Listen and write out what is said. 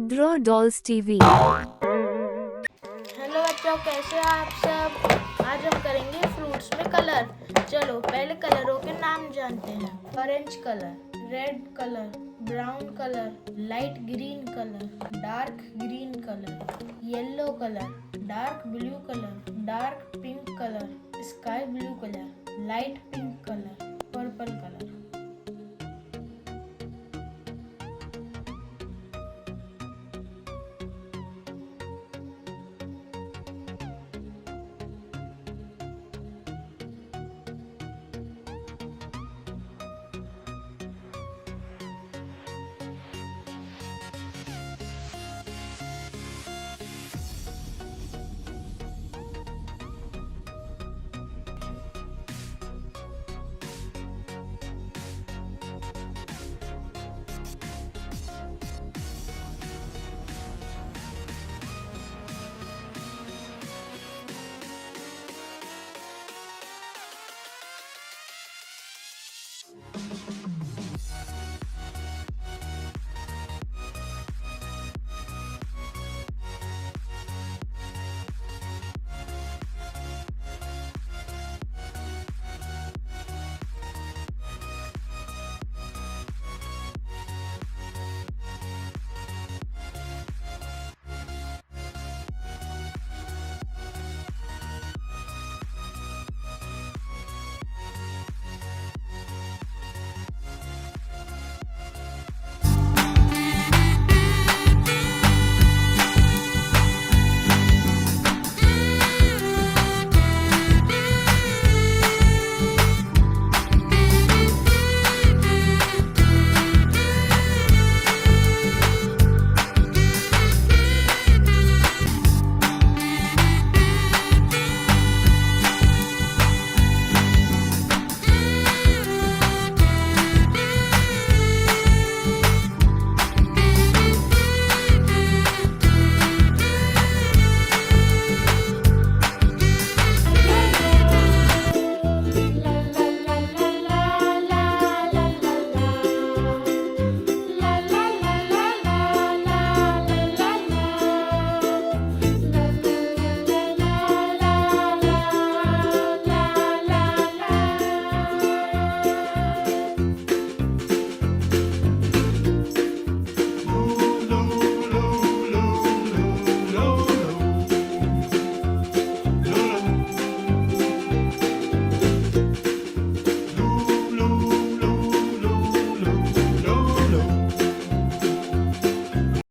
Draw dolls TV. Hello बच्चों, कैसे हैं आप सब। आज हम करेंगे फ्रूट्स में कलर। चलो पहले कलरों के नाम जानते हैं। Orange colour, red colour, brown colour, light green colour, dark green colour, yellow colour, dark blue colour, dark pink colour, sky blue colour, light pink colour, purple colour.